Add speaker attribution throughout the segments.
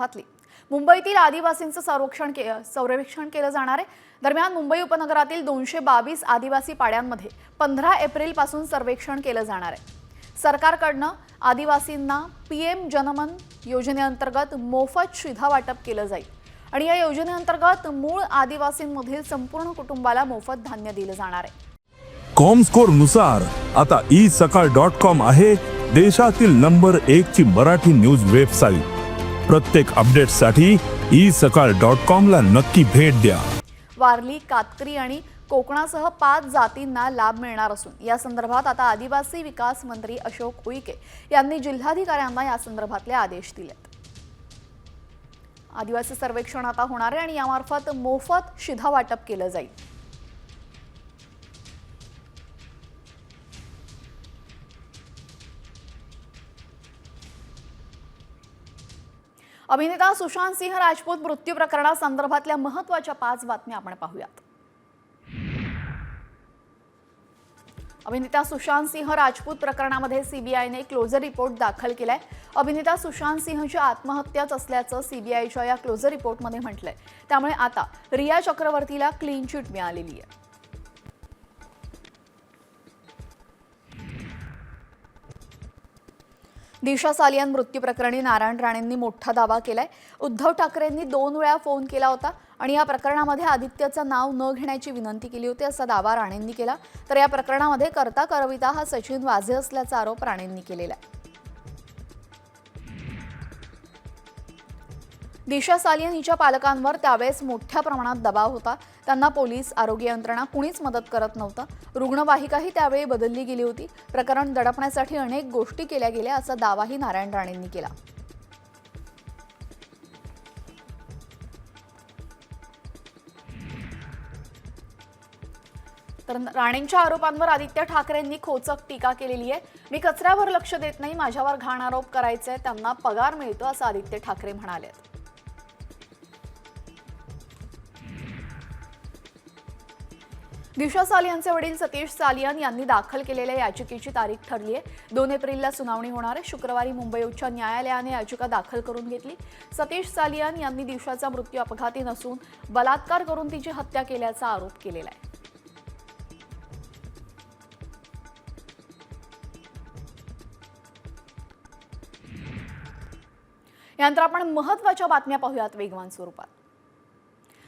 Speaker 1: संदर्भातली मुंबईतील आदिवासींचं सर्वेक्षण केलं जाणार आहे। दरम्यान मुंबई उपनगरातील 222 आदिवासी पाड्यांमध्ये 15 एप्रिलपासून सर्वेक्षण केलं जाणार आहे। सरकारकडनं आदिवासींना पीएम जनमन योजनेअंतर्गत मोफत शिधा वाटप केलं जाईल आणि या योजनेअंतर्गत मूळ आदिवासींमधील संपूर्ण कुटुंबाला मोफत धान्य दिलं जाणार आहे।
Speaker 2: कॉमस्कोर नुसार आता isakal.com आहे देशातील नंबर 1 ची मराठी न्यूज वेबसाईट। प्रत्येक अपडेटसाठी isakal.com ला नक्की भेट द्या।
Speaker 1: वारली, कातकरी आणि कोकणासह 5 जातींना लाभ मिळणार असून या संदर्भात आता आदिवासी विकास मंत्री अशोक उईके यांनी जिल्हाधिकाऱ्यांना या संदर्भातले आदेश दिलेत। आदिवासी सर्वेक्षण आता होणार आहे आणि यामार्फत मोफत शिधा वाटप केलं जाईल। अभिनेता सुशांत सिंह राजपूत मृत्यू प्रकरणासंदर्भातल्या महत्त्वाच्या 5 बातम्या आपण पाहूयात। अभिनेता सुशांत सिंह राजपूत प्रकरणामध्ये सीबीआयने क्लोजर रिपोर्ट दाखल केलाय। अभिनेता सुशांत सिंहची आत्महत्याच असल्याचं सीबीआयच्या या क्लोजर रिपोर्टमध्ये म्हटलंय। त्यामुळे आता रिया चक्रवर्तीला क्लीन चिट मिळालेली आहे। दिशा सालियान मृत्यू प्रकरणी नारायण राणेंनी मोठा दावा केलाय। उद्धव ठाकरेंनी 2 वेळा फोन केला होता आणि या प्रकरणामध्ये आदित्यचं नाव न घेण्याची विनंती केली होती असा दावा राणेंनी केला। तर या प्रकरणामध्ये कर्ता करविता हा सचिन वाझे असल्याचा आरोप राणेंनी केलेला आहे। दिशा सालियान हिच्या पालकांवर त्यावेळेस मोठ्या प्रमाणात दबाव होता। त्यांना पोलीस, आरोग्य यंत्रणा कुणीच मदत करत नव्हतं। रुग्णवाहिकाही त्यावेळी बदलली गेली होती। प्रकरण दडपण्यासाठी अनेक गोष्टी केल्या गेल्या असा दावाही नारायण राणेंनी केला। तर राणेंच्या आरोपांवर आदित्य ठाकरेंनी खोचक टीका केलेली आहे। मी कचऱ्यावर लक्ष देत नाही, माझ्यावर घाण आरोप करायचे, त्यांना पगार मिळतो असं आदित्य ठाकरे म्हणाले। दिशा सालियानचे वडील सतीश सालियान यांनी दाखल केलेल्या याचिकेची तारीख ठरली आहे। 2 एप्रिलला सुनावणी होणार आहे। शुक्रवारी मुंबई उच्च न्यायालयाने याचिका दाखल करून घेतली। सतीश सालियान यांनी दिशाचा मृत्यू अपघाती नसून बलात्कार करून तिची हत्या केल्याचा आरोप केलेला आहे। यानंतर आपण महत्त्वाच्या बातम्या पाहूयात वेगवान स्वरूपात।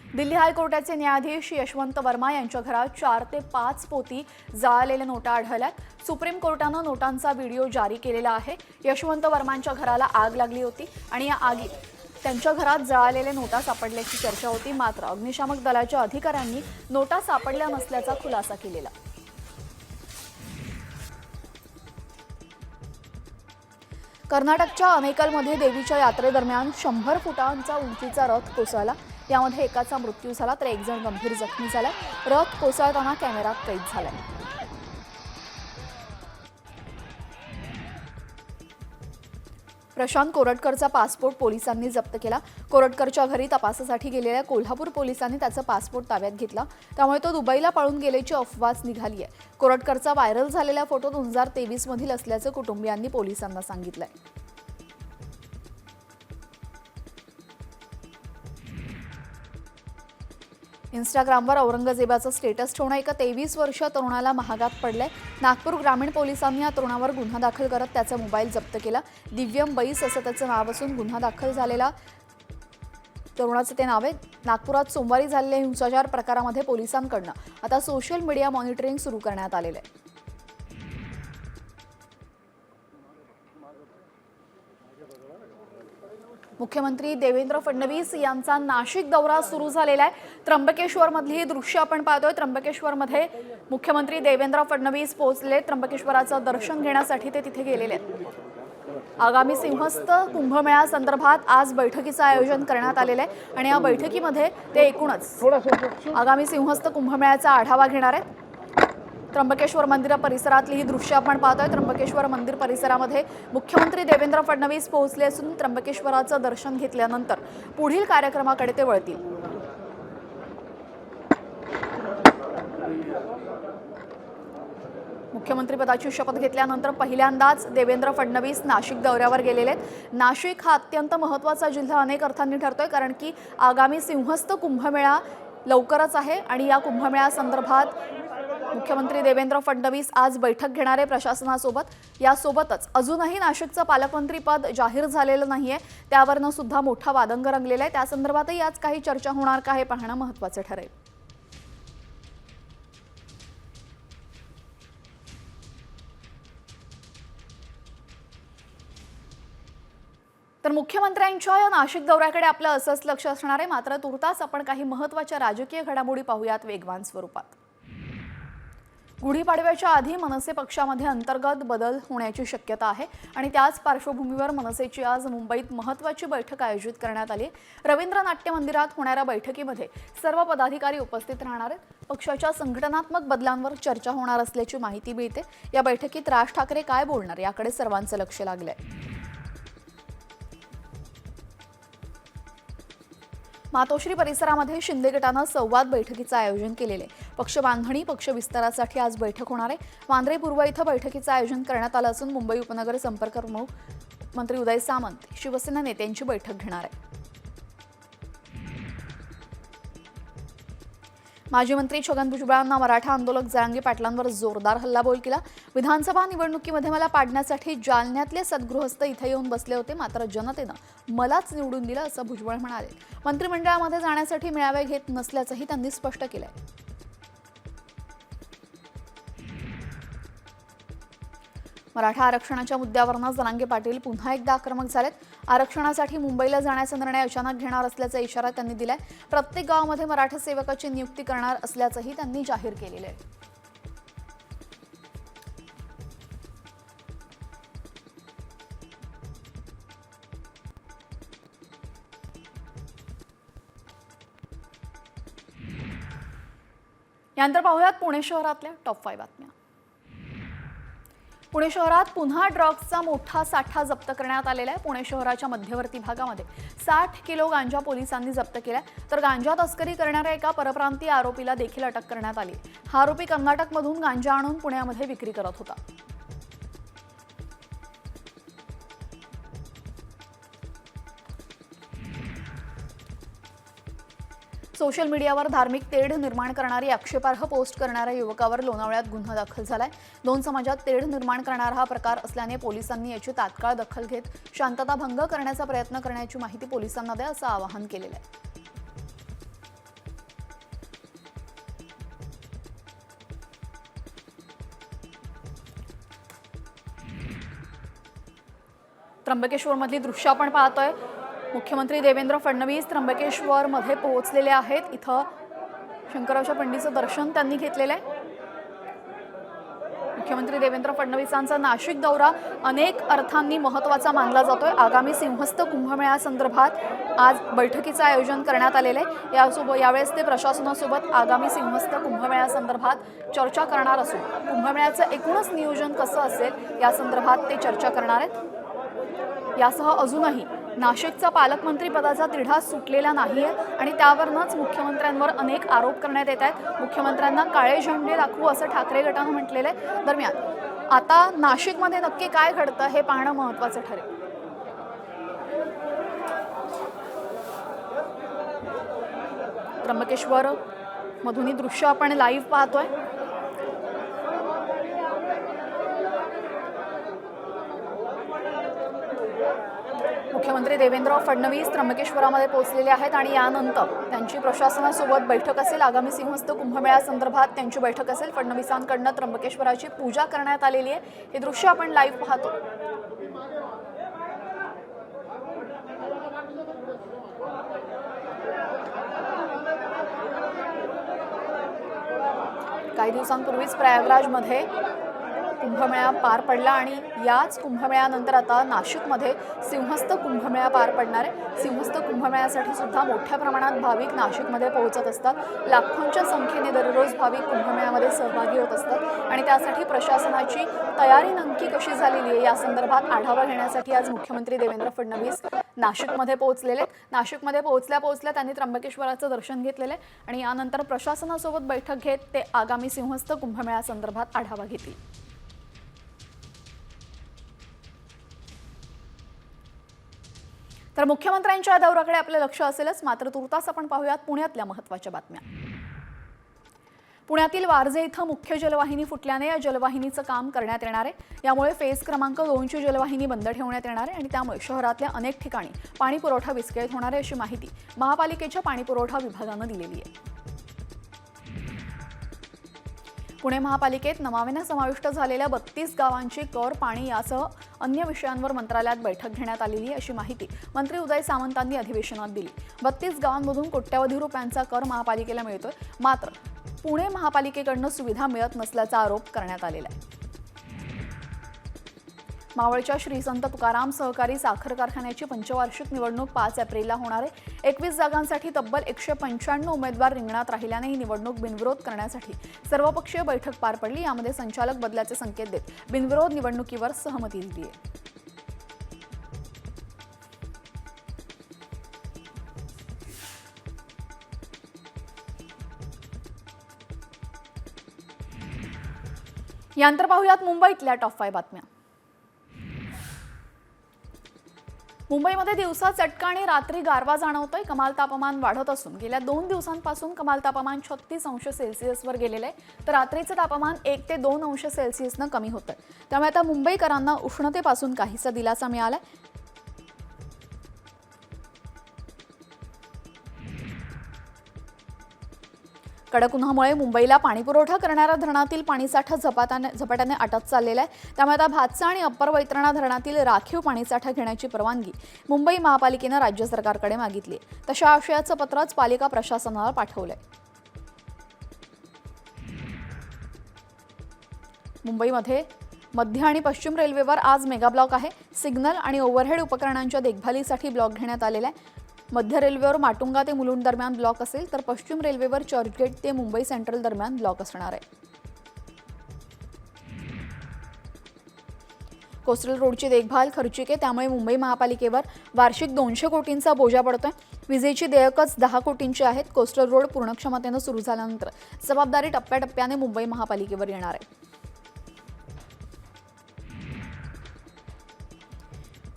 Speaker 1: दिल्ली हायकोर्टाचे न्यायाधीश यशवंत वर्मा यांच्या घरात 4 ते 5 पोती जळालेल्या नोटा आढळल्यात। सुप्रीम कोर्टानं नोटांचा व्हिडिओ जारी केलेला आहे। यशवंत वर्मांच्या घराला आग लागली होती आणि या आगीत त्यांच्या घरात जळालेल्या नोटा सापडल्याची चर्चा होती। मात्र अग्निशामक दलाच्या अधिकाऱ्यांनी नोटा सापडल्या नसल्याचा खुलासा केलेला। कर्नाटकच्या अनेकलमध्ये देवीच्या यात्रेदरम्यान 100 फुटांचा उंचीचा रथ कोसळला। यामध्ये एकाचा मृत्यू झाला तर 1 जण गंभीर जखमी झाला। रथ कोसळताना कॅमेऱ्यात कैद झाला। प्रशांत कोरटकरचा पासपोर्ट पोलिसांनी जप्त केला। कोरटकरच्या घरी तपासासाठी गेलेल्या कोल्हापूर पोलिसांनी त्याचा पासपोर्ट ताब्यात घेतला। त्यामुळे तो दुबईला पळून गेल्याची अफवाच निघाली आहे। कोरटकरचा व्हायरल झालेला फोटो 2023 मधील असल्याचं कुटुंबियांनी पोलिसांना सांगितलंय। इंस्टाग्रामवर औरंगजेबाचं स्टेटस ठेवणं एका 23 वर्षीय तरुणाला महागात पडलंय। नागपूर ग्रामीण पोलिसांनी या तरुणावर गुन्हा दाखल करत त्याचा मोबाईल जप्त केला। दिव्यम बैस असं त्याचं नाव असून गुन्हा दाखल झालेला तरुणाचं ते नाव आहे। नागपुरात सोमवारी झालेल्या हिंसाचार प्रकारामध्ये पोलिसांकडून आता सोशल मीडिया मॉनिटरिंग सुरू करण्यात आलेलं आहे। मुख्यमंत्री देवेंद्र फडणवीस यांचा नाशिक दौरा सुरू झालेला आहे। त्र्यंबकेश्वरमधली दृश्य आपण पाहतोय। त्र्यंबकेश्वरमध्ये मुख्यमंत्री देवेंद्र फडणवीस पोहोचले। त्र्यंबकेश्वराचं दर्शन घेण्यासाठी ते तिथे गेलेले आहेत। आगामी सिंहस्थ कुंभमेळ्यासंदर्भात आज बैठकीचं आयोजन करण्यात आलेलं आहे आणि या बैठकीमध्ये ते एकूणच आगामी सिंहस्थ कुंभमेळ्याचा आढावा घेणार आहेत। त्र्यंबकेश्वर मंदिर परिसरातली ही दृश्य आपण पाहतोय। त्र्यंबकेश्वर मंदिर परिसरामध्ये मुख्यमंत्री देवेंद्र फडणवीस पोहोचले असून त्र्यंबकेश्वराचं दर्शन घेतल्यानंतर पुढील कार्यक्रमाकडे ते वळतील। मुख्यमंत्रीपदाची शपथ घेतल्यानंतर पहिल्यांदाच देवेंद्र फडणवीस नाशिक दौऱ्यावर गेलेले आहेत। नाशिक हा अत्यंत महत्त्वाचा जिल्हा अनेक अर्थांनी ठरतोय, कारण की आगामी सिंहस्थ कुंभमेळा लवकरच आहे आणि या कुंभमेळ्यासंदर्भात मुख्यमंत्री देवेंद्र फडणवीस आज बैठक घेणार आहे प्रशासनासोबत। यासोबतच अजूनही नाशिकचं पालकमंत्री पद जाहीर झालेलं नाहीये, त्यावरनं सुद्धा मोठा वादंग रंगलेला आहे। त्या संदर्भातही आज काही चर्चा होणार का हे पाहणं महत्त्वाचं ठरेल। तर मुख्यमंत्र्यांच्या या नाशिक दौऱ्याकडे आपलं असंच लक्ष असणार आहे। मात्र तुर्तास आपण काही महत्त्वाच्या राजकीय घडामोडी पाहूयात वेगवान स्वरूपात। गुढीपाडव्याच्या आधी मनसे पक्षामध्ये अंतर्गत बदल होण्याची शक्यता आहे आणि त्याच पार्श्वभूमीवर मनसेची आज मुंबईत महत्त्वाची बैठक आयोजित करण्यात आली आहे। रवींद्र नाट्य मंदिरात होणाऱ्या बैठकीमध्ये सर्व पदाधिकारी उपस्थित राहणार आहेत। पक्षाच्या संघटनात्मक बदलांवर चर्चा होणार असल्याची माहिती मिळते। या बैठकीत राज ठाकरे काय बोलणार याकडे सर्वांचं लक्ष लागलंय। मातोश्री परिसरामध्ये शिंदे गटानं संवाद बैठकीचं आयोजन केलेले आहे। पक्ष बांधणी पक्ष विस्तारासाठी आज बैठक होणार आहे। वांद्रे पूर्व इथं बैठकीचं आयोजन करण्यात आलं असून मुंबई उपनगर संपर्क प्रमुख मंत्री उदय सामंत शिवसेना नेत्यांची बैठक घेणार आहे। माजी मंत्री छगन भुजबळांना मराठा आंदोलक जरांगे पाटलांवर जोरदार हल्लाबोल केला। विधानसभा निवडणुकीमध्ये मला पाडण्यासाठी जालन्यातले सद्गृहस्थ इथे येऊन बसले होते, मात्र जनतेनं मलाच निवडून दिलं असं भुजबळ म्हणाले। मंत्रिमंडळामध्ये जाण्यासाठी मेळावे घेत नसल्याचंही त्यांनी स्पष्ट केलंय। मराठा आरक्षणाच्या मुद्द्यावरनं जरांगे पाटील पुन्हा एकदा आक्रमक झालेत। आरक्षणासाठी मुंबईला जाण्याचा निर्णय अचानक घेणार असल्याचा इशारा त्यांनी दिलाय। प्रत्येक गावामध्ये मराठा सेवकाची नियुक्ती करणार असल्याचंही त्यांनी जाहीर केलेलं आहे। यानंतर पाहूयात पुणे शहरातल्या टॉप 5 बातम्या। पुणे शहरात पुन्हा ड्रग्सचा मोठा साठा जप्त करण्यात आलेला आहे। पुणे शहराच्या मध्यवर्ती भागामध्ये 60 किलो गांजा पोलिसांनी जप्त केलाय, तर गांजा तस्करी करणाऱ्या एका परप्रांतीय आरोपीला देखील अटक करण्यात आली। हा आरोपी कर्नाटकमधून गांजा आणून पुण्यामध्ये विक्री करत होता। सोशल मीडियावर धार्मिक तेढ निर्माण करणारी आक्षेपार्ह पोस्ट करणाऱ्या युवकावर लोणावळ्यात गुन्हा दाखल झालाय। दोन समाजात तेढ निर्माण करणारा हा प्रकार असल्याने पोलिसांनी याची तात्काळ दखल घेत शांतता भंग करण्याचा प्रयत्न करण्याची माहिती पोलिसांना द्या असं आवाहन केलेलं आहे। त्र्यंबकेश्वरमधली दृश्य आपण पाहतोय। मुख्यमंत्री देवेंद्र फडणवीस त्र्यंबकेश्वरमध्ये पोहोचलेले आहेत। इथं शंकराच्या पिंडीचं दर्शन त्यांनी घेतलेलं आहे। मुख्यमंत्री देवेंद्र फडणवीसांचा नाशिक दौरा अनेक अर्थांनी महत्त्वाचा मानला जातोय। आगामी सिंहस्थ कुंभमेळ्यासंदर्भात आज बैठकीचं आयोजन करण्यात आलेलं आहे। यावेळेस ते प्रशासनासोबत आगामी सिंहस्थ कुंभमेळ्यासंदर्भात चर्चा करणार असून कुंभमेळ्याचं एकूणच नियोजन कसं असेल या संदर्भात ते चर्चा करणार आहेत। यासह अजूनही नाशिकचा पालकमंत्री पदाचा तिढा सुटलेला नाहीये आणि त्यावरनंच मुख्यमंत्र्यांवर अनेक आरोप करण्यात येत आहेत। मुख्यमंत्र्यांना काळे झेंडे दाखवू असं ठाकरे गटानं म्हटलेलं आहे। दरम्यान आता नाशिकमध्ये नक्की काय घडतं हे पाहणं महत्त्वाचं ठरेल। त्र्यंबकेश्वर मधून दृश्य आपण लाईव्ह पाहतोय। मुख्यमंत्री देवेंद्र फडणवीस त्र्यंबकेश्वरामध्ये पोहोचलेले आहेत आणि यानंतर त्यांची प्रशासनासोबत बैठक असेल। आगामी सिंहस्थ कुंभमेळ्यासंदर्भात त्यांची बैठक असेल। फडणवीसांकडून त्र्यंबकेश्वराची पूजा करण्यात आलेली आहे। हे दृश्य आपण लाईव्ह पाहतो। काही दिवसांपूर्वीच प्रयागराजमध्ये कुंभमेळा पार पडला आणि याच कुंभमेळ्यानंतर आता नाशिकमध्ये सिंहस्थ कुंभमेळा पार पडणार आहे। सिंहस्थ कुंभमेळ्यासाठी सुद्धा मोठ्या प्रमाणात भाविक नाशिकमध्ये पोहोचत असतात। लाखोंच्या संख्येने दररोज भाविक कुंभमेळ्यामध्ये सहभागी होत असतात आणि त्यासाठी प्रशासनाची तयारी नक्की कशी झालेली आहे या संदर्भात आढावा घेण्यासाठी आज मुख्यमंत्री देवेंद्र फडणवीस नाशिकमध्ये पोहोचलेले। नाशिकमध्ये पोहोचल्या त्यांनी त्र्यंबकेश्वराचं दर्शन घेतलेले आणि यानंतर प्रशासनासोबत बैठक घेत ते आगामी सिंहस्थ कुंभमेळ्यासंदर्भात आढावा घेतील। तर मुख्यमंत्र्यांच्या दौऱ्याकडे आपलं लक्ष असेलच, मात्र तुर्तास आपण पाहूयात पुण्यातल्या महत्त्वाच्या बातम्या। पुण्यातील वारजे इथं मुख्य जलवाहिनी फुटल्याने या जलवाहिनीचं काम करण्यात येणार आहे। यामुळे फेज क्रमांक 2 ची जलवाहिनी बंद ठेवण्यात येणार आहे आणि त्यामुळे शहरातल्या अनेक ठिकाणी पाणी पुरवठा विस्कळीत होणार आहे, अशी माहिती महापालिकेच्या पाणी पुरवठा विभागानं दिलेली आहे। पुणे महापालिकेत नमामीने समाविष्ट झालेल्या 32 गावांची कर, पाणी यासह अन्य विषयांवर मंत्रालयात बैठक घेण्यात आलेली आहे, अशी माहिती मंत्री उदय सामंतांनी अधिवेशनात दिली। 32 गावांमधून कोट्यवधी रुपयांचा कर महापालिकेला मिळतोय, मात्र पुणे महापालिकेकडून सुविधा मिळत नसल्याचा आरोप करण्यात आलेला आहे। मावळच्या श्री संत तुकाराम सहकारी साखर कारखान्याची पंचवार्षिक निवडणूक 5 एप्रिलला होणार आहे। 21 जागांसाठी तब्बल 195 उमेदवार रिंगणात राहिल्याने ही निवडणूक बिनविरोध करण्यासाठी सर्वपक्षीय बैठक पार पडली। यामध्ये संचालक बदलाचे संकेत देत बिनविरोध निवडणुकीवर सहमती दिली आहे। यानंतर पाहूयात मुंबईतल्या टॉप 5 बातम्या। मुंबईमध्ये दिवसा चटका आणि रात्री गारवा जाणवतोय। कमाल तापमान वाढत असून गेल्या 2 दिवसांपासून कमाल तापमान 36 अंश सेल्सिअसवर गेलेलं आहे, तर रात्रीचं तापमान 1 ते 2 अंश सेल्सिअसनं कमी होतंय। त्यामुळे आता मुंबईकरांना उष्णतेपासून काहीसा दिलासा मिळालाय। कडक उन्हामुळे मुंबईला पाणीपुरवठा करणाऱ्या धरणातील पाणीसाठा झपाट्याने आटत चाललेला आहे। त्यामुळे आता भातसा आणि अप्पर वैतरणा धरणातील राखीव पाणीसाठा घेण्याची परवानगी मुंबई महापालिकेनं राज्य सरकारकडे मागितली आहे। तशा आशयाचं पत्रच पालिका प्रशासनाला पाठवलंय। मुंबईमध्ये मध्य आणि पश्चिम रेल्वेवर आज मेगा ब्लॉक आहे। सिग्नल आणि ओव्हरहेड उपकरणांच्या देखभालीसाठी ब्लॉक घेण्यात आलेला आहे। मध्य रेल्वेवर माटुंगा ते मुलुंड दरम्यान ब्लॉक असेल, तर पश्चिम रेल्वेवर चर्चगेट ते मुंबई सेंट्रल दरम्यान ब्लॉक असणार आहे। कोस्टल रोडची देखभाल खर्चिक आहे, त्यामुळे मुंबई महापालिकेवर वार्षिक 200 कोटींचा बोजा पडतोय। विजेची देयकच 10 कोटींची आहेत। कोस्टल रोड पूर्ण क्षमतेनं सुरू झाल्यानंतर जबाबदारी टप्प्याटप्प्याने मुंबई महापालिकेवर येणार आहे।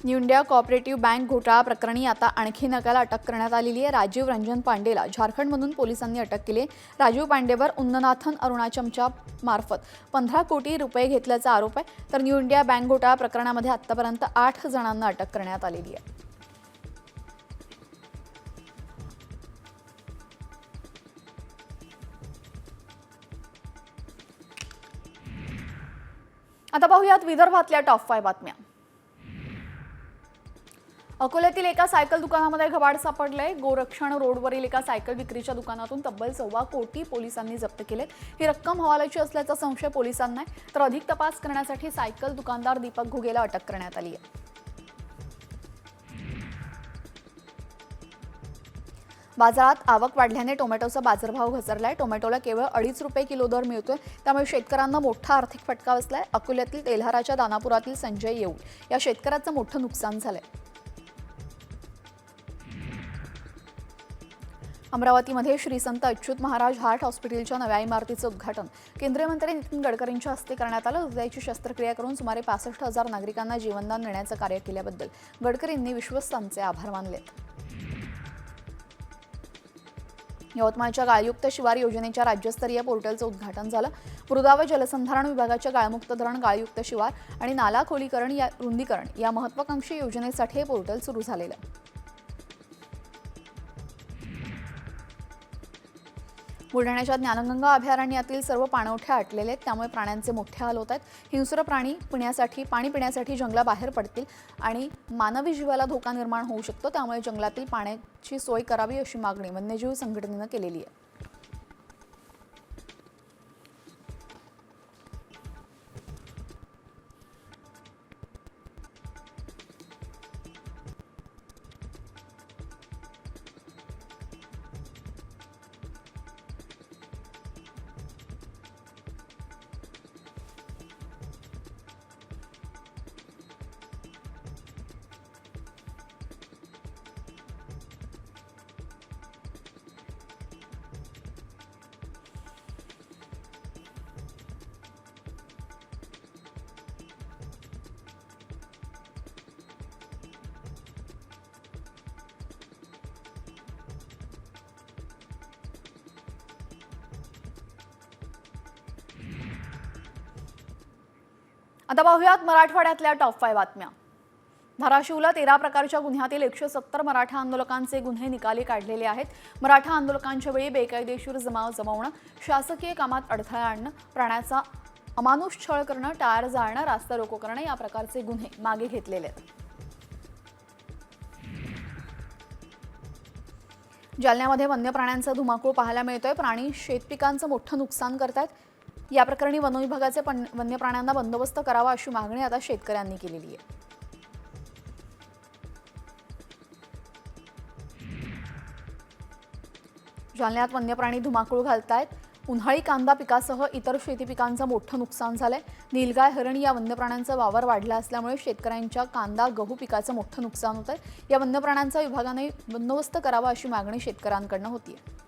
Speaker 1: न्यू इंडिया कोऑपरेटिव्ह बँक घोटाळा प्रकरणी आता आणखी एकाला अटक करण्यात आलेली आहे। राजीव रंजन पांडेला झारखंडमधून पोलिसांनी अटक केली आहे। राजीव पांडेवर उन्ननाथन अरुणाचमच्या मार्फत 15 कोटी रुपये घेतल्याचा आरोप आहे, तर न्यू इंडिया बँक घोटाळा प्रकरणामध्ये आतापर्यंत 8 जणांना अटक करण्यात आलेली आहे। आता पाहूयात विदर्भातल्या टॉप 5 बातम्या। अकोल्यातील एका सायकल दुकानामध्ये घबाड सापडलंय। गोरक्षण रोडवरील एका सायकल विक्रीच्या दुकानातून तब्बल 1.25 कोटी पोलिसांनी जप्त केले। ही रक्कम हवालाची असल्याचा संशय पोलिसांना आहे, तर अधिक तपास करण्यासाठी सायकल दुकानदार दीपक घुगेला अटक करण्यात आली आहे। बाजारात आवक वाढल्याने टोमॅटोचा बाजारभाव घसरलाय। टोमॅटोला केवळ 2.5 रुपये किलो दर मिळतोय, त्यामुळे शेतकऱ्यांना मोठा आर्थिक फटका बसलाय। अकोल्यातील तेल्हाराच्या दानापुरातील संजय येऊळ या शेतकऱ्याचं मोठं नुकसान झालंय। अमरावतीमध्ये श्री संत अच्युत महाराज हार्ट हॉस्पिटलच्या नव्या इमारतीचं उद्घाटन केंद्रीय मंत्री नितीन गडकरींच्या हस्ते करण्यात आलं। हृदयाची शस्त्रक्रिया करून सुमारे 65,000 नागरिकांना जीवनदान देण्याचं कार्य केल्याबद्दल गडकरींनी विश्वस्तांचे आभार मानलेत। यवतमाळच्या गाळयुक्त शिवार योजनेच्या राज्यस्तरीय पोर्टलचं उद्घाटन झालं। मृदा व जलसंधारण विभागाच्या गाळमुक्त धरण, गाळयुक्त शिवार आणि नाला खोलीकरण या रुंदीकरण या महत्त्वाकांक्षी योजनेसाठी हे पोर्टल सुरू झालेलं आहे। बुलढाण्याच्या ज्ञानगंगा अभयारण्यातील सर्व पाणवठे आटलेले आहेत, त्यामुळे प्राण्यांचे मोठे हाल होत आहेत। हिंस्र प्राणी पाणी पिण्यासाठी जंगलाबाहेर पडतील आणि मानवी जीवाला धोका निर्माण होऊ शकतो, त्यामुळे जंगलातील पाण्याची सोय करावी अशी मागणी वन्यजीव संघटनेनं केलेली आहे। आता पाहूयात मराठवाड्यातल्या टॉप 5 बातम्या. धाराशिवला 13 प्रकारच्या गुन्ह्यातील 170 मराठा आंदोलकांचे गुन्हे निकाली काढलेले आहेत. मराठा आंदोलकांच्या वेळी बेकायदेशीर जमाव जमवणं, शासकीय कामात अडथळा आणणं, प्राण्याचा अमानुष छळ करणं, टायर जाळणं, रास्ता रोको करणं या प्रकारचे गुन्हे मागे घेतलेले आहेत. जालन्यामध्ये वन्य प्राण्यांचा धुमाकूळ पाहायला मिळतोय. प्राणी शेतपिकांचं मोठं नुकसान करतायत. या प्रकरणी वन विभागाचे वन्य प्राण्यांना बंदोबस्त करावा अशी मागणी आता शेतकऱ्यांनी केलेली आहे. जालन्यात वन्य प्राणी धुमाकूळ घालतायत. उन्हाळी कांदा पिकासह इतर शेती पिकांचं मोठं नुकसान झालंय. नीलगाय, हरण या वन्य प्राण्यांचा वावर वाढला असल्यामुळे शेतकऱ्यांच्या कांदा, गहू पिकाचं मोठं नुकसान होत आहे. या वन्य प्राण्यांचा विभागाने बंदोबस्त करावा अशी मागणी शेतकऱ्यांकडून होतीये.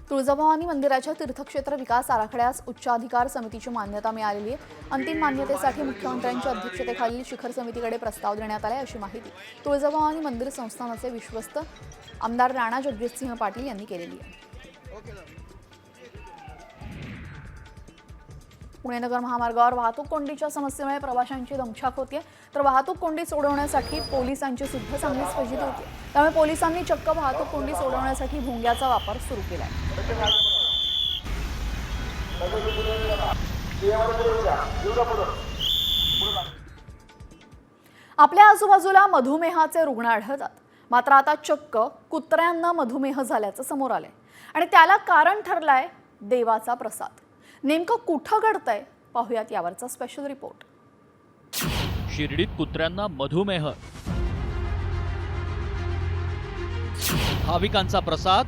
Speaker 1: तुळजाभवानी मंदिराच्या तीर्थक्षेत्र विकास आराखड्यास उच्चाधिकार समितीची मान्यता मिळालेली आहे. अंतिम मान्यतेसाठी मुख्यमंत्र्यांच्या अध्यक्षतेखालील शिखर समितीकडे प्रस्ताव देण्यात आलाय अशी माहिती तुळजाभवानी मंदिर संस्थानाचे विश्वस्त आमदार राणा जगजितसिंह पाटील यांनी केलेली आहे. पुणे नगर महामार्गावर वाहतूक कोंडीच्या समस्येमुळे प्रवाशांची दमछाक होतीये. तर वाहतूक कोंडी सोडवण्यासाठी पोलिसांची सुद्धा चांगलीच फजिती होती. त्यामुळे पोलिसांनी चक्क वाहतूक कोंडी सोडवण्यासाठी भोंग्याचा वापर सुरू केलाय. आपल्या आजूबाजूला मधुमेहाचे रुग्ण आढळतात. मात्र आता चक्क कुत्र्यांना मधुमेह झाल्याचं समोर आलंय आणि त्याला कारण ठरलाय देवाचा प्रसाद. नेमकं कुठं घडतंय पाहूयात यावरचा स्पेशल रिपोर्ट.
Speaker 3: शिर्डीत कुत्र्यांना मधुमेह, भाविकांचा प्रसाद,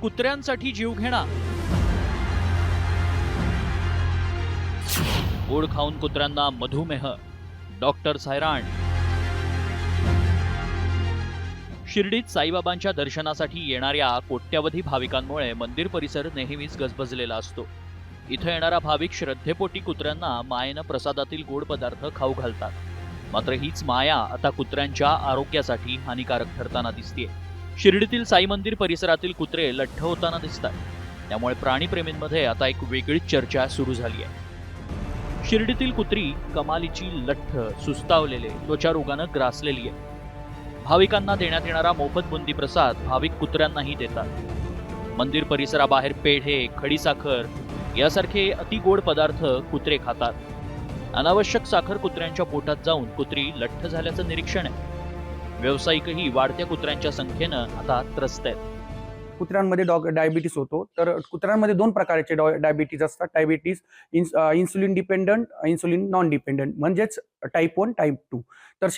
Speaker 3: कुत्र्यांसाठी जीवघेणा. गोड खाऊन कुत्र्यांना मधुमेह, डॉक्टर्स हैराण. शिर्डीत साईबाबांच्या दर्शनासाठी येणाऱ्या कोट्यवधी भाविकांमुळे मंदिर परिसर नेहमीच गजबजलेला असतो. इथं येणारा भाविक श्रद्धेपोटी कुत्र्यांना मायेनं प्रसादातील गोड पदार्थ खाऊ घालतात. मात्र हीच माया आता कुत्र्यांच्या आरोग्यासाठी हानिकारक ठरताना दिसतेय. शिर्डीतील साई मंदिर परिसरातील कुत्रे लठ्ठ होताना दिसतात. त्यामुळे प्राणीप्रेमींमध्ये आता एक वेगळीच चर्चा सुरू झाली आहे. शिर्डीतील कुत्री कमालीची लठ्ठ, सुस्तावलेले, त्वचा रोगानं ग्रासलेली आहे. भाविकांना देण्यात येणारा मोफत बुंदी प्रसाद भाविक कुत्र्यांनाही देतात. मंदिर परिसराबाहेर पेढे, खडीसाखर यासारखे अतिगोड पदार्थ कुत्रे खातात. अनावश्यक साखर कुत्र्यांच्या पोटात जाऊन कुत्री लठ्ठ झाल्याचं निरीक्षण आहे. व्यावसायिकही वाढत्या कुत्र्यांच्या संख्येनं आता त्रस्त आहेत.
Speaker 4: कुत्र्यांमध्ये डायबिटीस होतो. तर कुत्र्यांमध्ये 2 प्रकारचे डायबिटीज असतात. Diabetes insulin dependent, insulin non dependent, म्हणजेच टाईप 1, टाईप 2. तर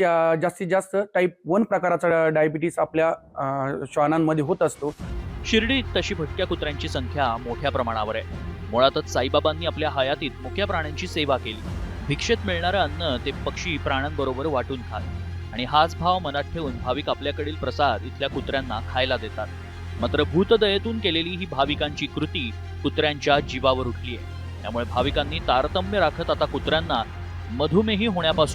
Speaker 4: जास्तीत जास्त टाईप 1 प्रकाराचा डायबिटीस आपल्या श्वानांमध्ये होत असतो.
Speaker 3: शिर्डीत तशी भटक्या कुत्र्यांची संख्या मोठ्या प्रमाणावर आहे. मुळातच साईबाबांनी आपल्या हयातीत मुक्या प्राण्यांची सेवा केली. भिक्षेत मिळणारं अन्न ते पक्षी प्राण्यांबरोबर वाटून खात आणि हाच भाव मनात ठेवून भाविक आपल्याकडील प्रसाद इथल्या कुत्र्यांना खायला देतात. मात्र भूतदयेतून केलेली ही भाविकांची कृती कुत्र्यांच्या जीवावर उठली आहे. त्यामुळे भाविकांनी तारतम्य राखत आता कुत्र्यांना मधुमेही होण्यापासून